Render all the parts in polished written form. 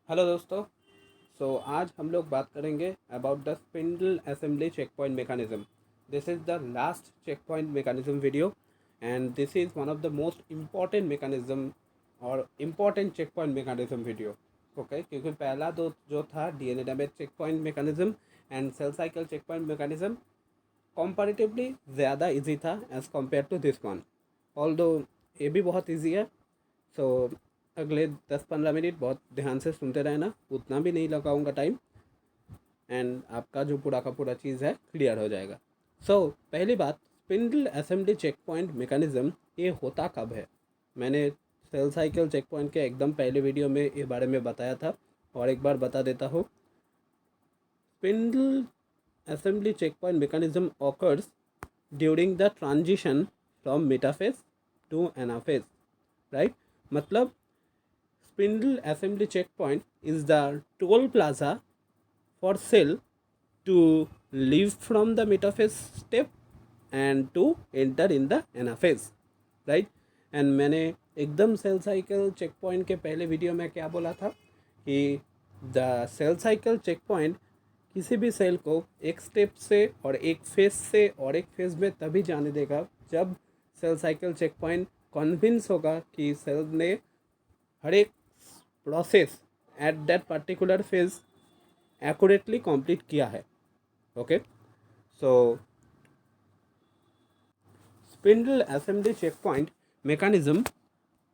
Hello दोस्तों। आज हम लोग बात करेंगे about the spindle assembly check point mechanism. This is the last check point mechanism video and this is one of the most important mechanism और important check point mechanism video. Okay, क्योंकि पहला दो जो था DNA damage check point mechanism and cell cycle check point mechanism comparatively ज़्यादा easy था as compare to this one. Although ये भी बहुत इजी है। सो अगले 10-15 मिनट बहुत ध्यान से सुनते रहना, उतना भी नहीं लगाऊंगा टाइम एंड आपका जो पूरा का पूरा चीज़ है क्लियर हो जाएगा। पहली बात, spindle assembly check point mechanism ये होता कब है। मैंने सेल साइकिल चेक पॉइंट के एकदम पहले वीडियो में ये बारे में बताया था और एक बार बता देता हूँ। Spindle assembly check point mechanism occurs during the transition from metaphase to anaphase, right? मतलब spindle assembly checkpoint is the toll plaza for cell to leave from the metaphase step and to enter in the anaphase, right? And मैंने एकदम cell cycle check point के पहले video में क्या बोला था कि the cell cycle check point किसी भी सेल को एक स्टेप से और एक फेज से और एक फेज में तभी जाने देगा जब cell cycle check point convince होगा कि सेल ने हर एक process at that particular phase accurately complete किया है। Okay, so spindle assembly checkpoint mechanism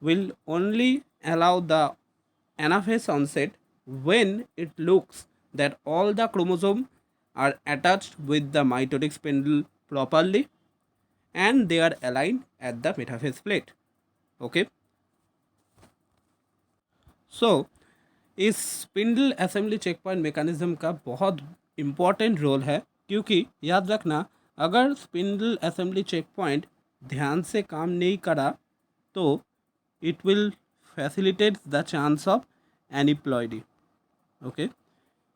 will only allow the anaphase onset when it looks that all the chromosomes are attached with the mitotic spindle properly and they are aligned at the metaphase plate. Okay, so इस spindle assembly check point mechanism का बहुत important role है, क्योंकि याद रखना, अगर spindle assembly check point ध्यान से काम नहीं करा तो it will facilitate the chance of aneuploidy, okay,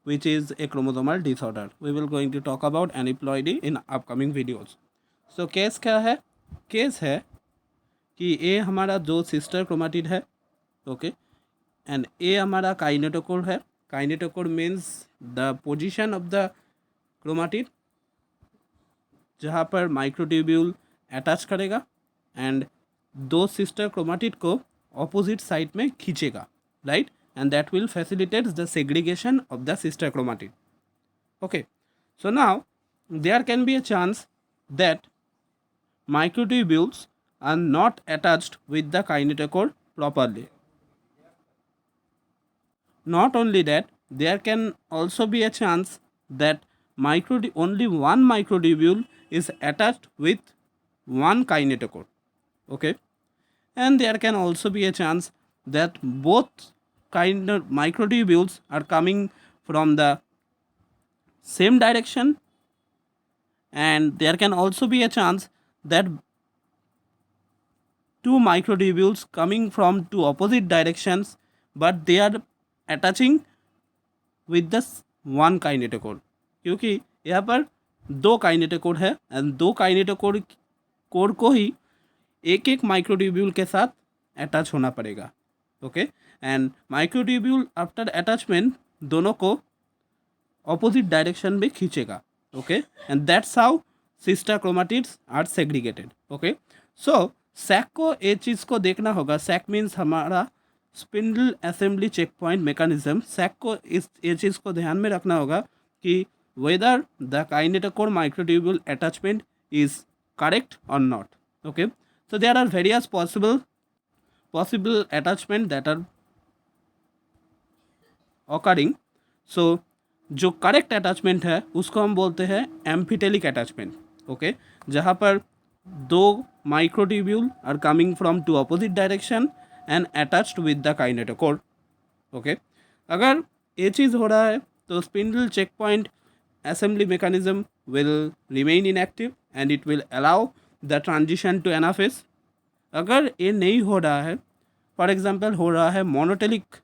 which is a chromosomal disorder. We will going to talk about aneuploidy in upcoming videos. So case क्या है? केस है कि ये हमारा दो सिस्टर क्रोमाटिड है, ओके, एंड ए हमारा kinetochore है। Kinetochore means the position of the chromatid जहाँ पर माइक्रोट्यूब्यूल अटैच करेगा एंड दो सिस्टर क्रोमाटिड को ऑपोजिट साइड में खींचेगा, right, and that will facilitate the segregation of the sister chromatid. Okay, so now there can be a chance that microtubules are not attached with the kinetochore properly. Not only that, there can also be a chance that only one microtubule is attached with one kinetochore. Okay, and there can also be a chance that both microtubules are coming from the same direction, and there can also be a chance that two microtubules coming from two opposite directions but they are attaching with the one kinetochore, क्योंकि यहाँ पर दो kinetochore है and दो kinetochore core को ही एक एक microtubule के साथ अटैच होना पड़ेगा। Okay, and microtubule after attachment दोनों को ऑपोजिट डायरेक्शन में खींचेगा। Okay, and that's how sister chromatids are segregated. Okay, so SAC को ये चीज़ को देखना होगा। सैक मीन्स हमारा spindle assembly check point mechanism. SAC को ये चीज़ को ध्यान में रखना होगा कि whether the kinetochore microtubule attachment is correct or not. Okay, so there are various possible attachment that are occurring. सो जो करेक्ट अटैचमेंट है उसको हम बोलते हैं एम्फिटेलिक अटैचमेंट। ओके, जहाँ पर दो microtubule are coming from two opposite direction and attached with the kinetochore. Okay, अगर ये चीज़ हो रहा है तो spindle check point assembly mechanism will remain inactive and it will allow the transition to anaphase. अगर ये नहीं हो रहा है, फॉर एग्जांपल हो रहा है मोनोटेलिक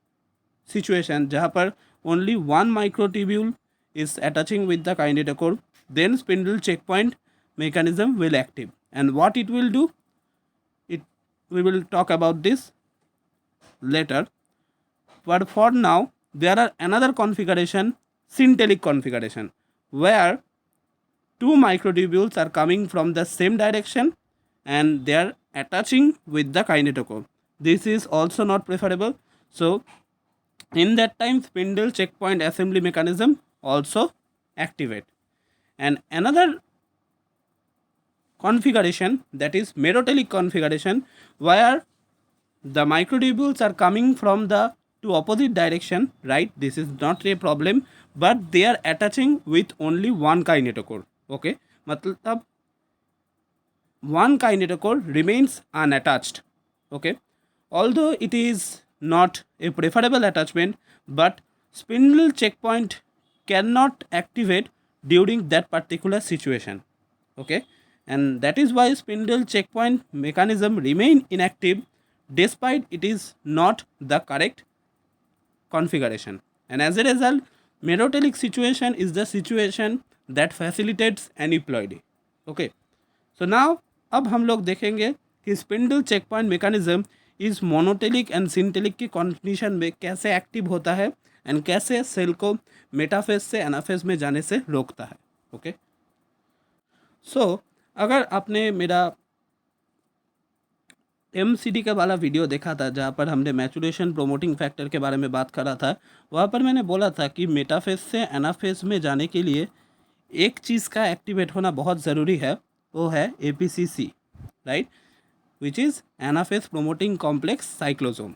सिचुएशन जहाँ पर only one microtubule is attaching with the kinetochore, then spindle checkpoint mechanism will active, and what it will do, we will talk about this later, but for now there are another configuration, syntelic configuration, where two microtubules are coming from the same direction and they are attaching with the kinetochore. This is also not preferable. So in that time, spindle checkpoint assembly mechanism also activate. And another configuration, that is merotelic configuration, where the microtubules are coming from the two opposite direction, right? This is not a problem, but they are attaching with only one kinetochore. Okay, matlab one kinetochore remains unattached. Okay, although it is not a preferable attachment, but spindle checkpoint cannot activate during that particular situation. Okay, and that is why spindle checkpoint mechanism remain inactive despite it is not the correct configuration. And as a result, merotelic situation is the situation that facilitates aneuploidy. Okay, so now अब हम लोग देखेंगे कि spindle check point mechanism इस मोनोटेलिक and syntelic की condition में कैसे active होता है एंड कैसे सेल को मेटाफेज से एनाफेज में जाने से रोकता है. ओके, सो अगर आपने मेरा एमसीडी का वाला वीडियो देखा था जहाँ पर हमने मैचुरेशन प्रोमोटिंग फैक्टर के बारे में बात करा था, वहाँ पर मैंने बोला था कि मेटाफेज से एनाफेज में जाने के लिए एक चीज़ का एक्टिवेट होना बहुत ज़रूरी है, वो है APCC, right, which is anaphase promoting complex cyclosome,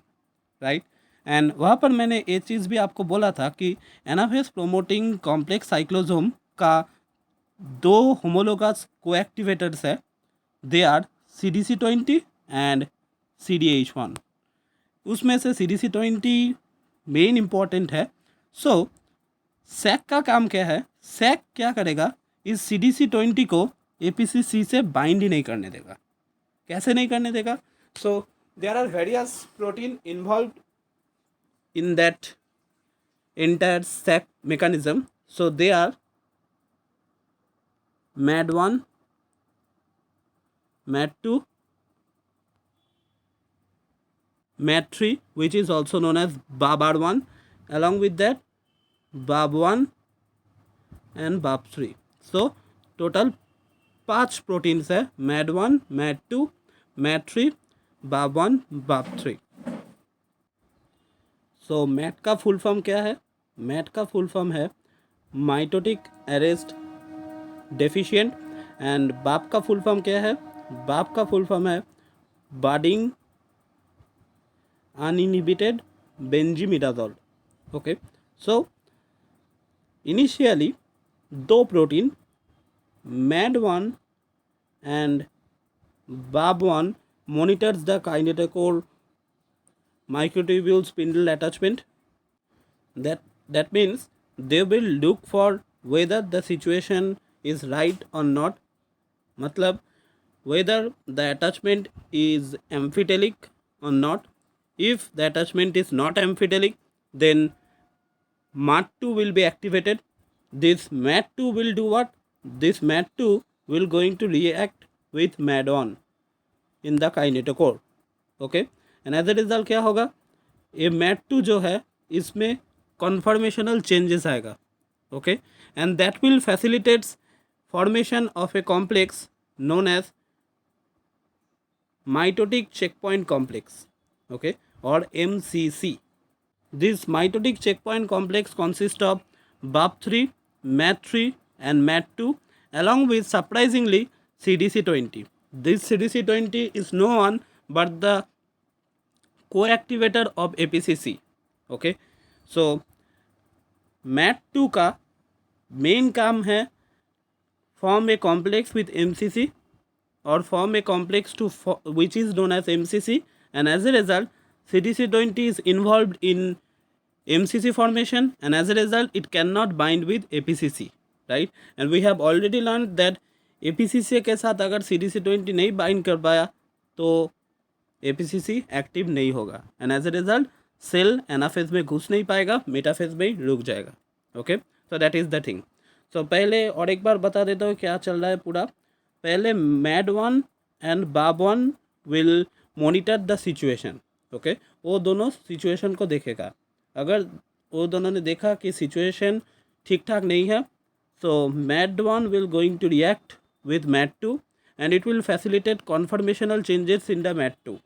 right. And वहाँ पर मैंने एक चीज़ भी आपको बोला था कि एनाफेज प्रोमोटिंग कॉम्प्लेक्स साइक्लोसोम का दो होमोलोगस कोएक्टिवेटर्स है, they are CDC20 and CDH1. उसमें से CDC20 मेन इम्पॉर्टेंट है. सो सैक का काम क्या है, सैक क्या करेगा, इस CDC20 को APCC से बाइंड ही नहीं करने देगा. कैसे नहीं करने देगा? So there are various protein involve in that entire sac mechanism. So they are MAD1, MAD2, MAD3, which is also known as BABR1, along with that BAB1 and BAB3. So total 5 proteins है, MAD1, MAD2, MAD3, BAB1, BAB3. सो mat का full form क्या है? Mat का full form है mitotic arrest deficient. And बाप का full form क्या है? बाप का फुल फॉर्म है बाडिंग अनइनहिबिटेड बेंजीमिडाजोल. ओके, सो इनिशियली दो protein MAD1 and BAB1 monitors the kinetochore microtubule spindle attachment. That means they will look for whether the situation is right or not, matlab whether the attachment is amphitelic or not. If the attachment is not amphitelic, then MAD2 will be activated. This MAD2 will do what? This MAD2 will going to react with MAD1 in the kinetochore. Okay, and as a result क्या होगा, ये MAD2 जो है इसमें conformational changes आएगा. Okay, and that will facilitates formation of a complex known as mitotic checkpoint complex. Okay, और MCC. This mitotic checkpoint complex consist of BAB3, MAD3 and MAD2 along with surprisingly CDC20. This CDC20 is no one but the co-activator of APCC. Okay, so MAD2 का main काम है form a complex with MCC और form a complex two which is known as MCC, and as a result CDC20 is involved in MCC formation, and as a result it cannot bind with APCC, right? And we have already learned that APCC के साथ अगर CDC20 नहीं bind कर पाया तो APCC active नहीं होगा, and as a result cell anaphase में घुस नहीं पाएगा, मेटाफेज में ही रुक जाएगा. Okay, so that is the thing. So पहले और एक बार बता देता हूँ क्या चल रहा है पूरा. पहले MAD1 and BAB1 will monitor the situation. Okay, वो दोनों सिचुएशन को देखेगा. अगर वो दोनों ने देखा कि सिचुएशन ठीक ठाक नहीं है, so MAD1 will going to react with MAD2 and it will facilitate conformational changes in the MAD2.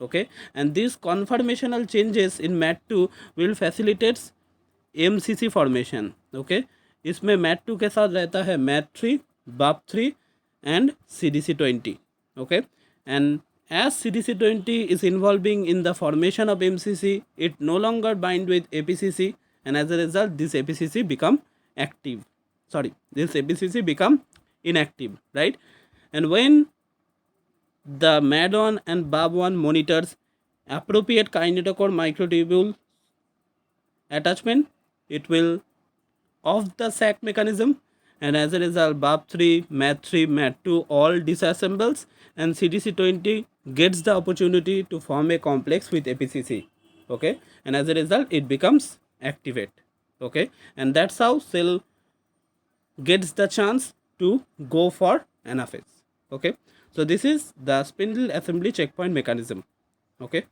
Okay, and these conformational changes in MAD2 will facilitate MCC formation. Okay, इसमें MAD2 के साथ रहता है MAD3, BAP3 and CDC20. Okay, and as CDC20 is involving in the formation of MCC, it no longer bind with APCC, and as a result this APCC become active. Sorry, this APCC become inactive, right? And when the MAD1 and BAB1 monitors appropriate kinetochore microtubule attachment, it will off the sac mechanism, and as a result BAP3, MAD3, MAD2 all disassembles, and CDC20 gets the opportunity to form a complex with APCC. Okay, and as a result it becomes activate. Okay, and that's how cell gets the chance to go for anaphase. Okay, so this is the spindle assembly checkpoint mechanism. Okay.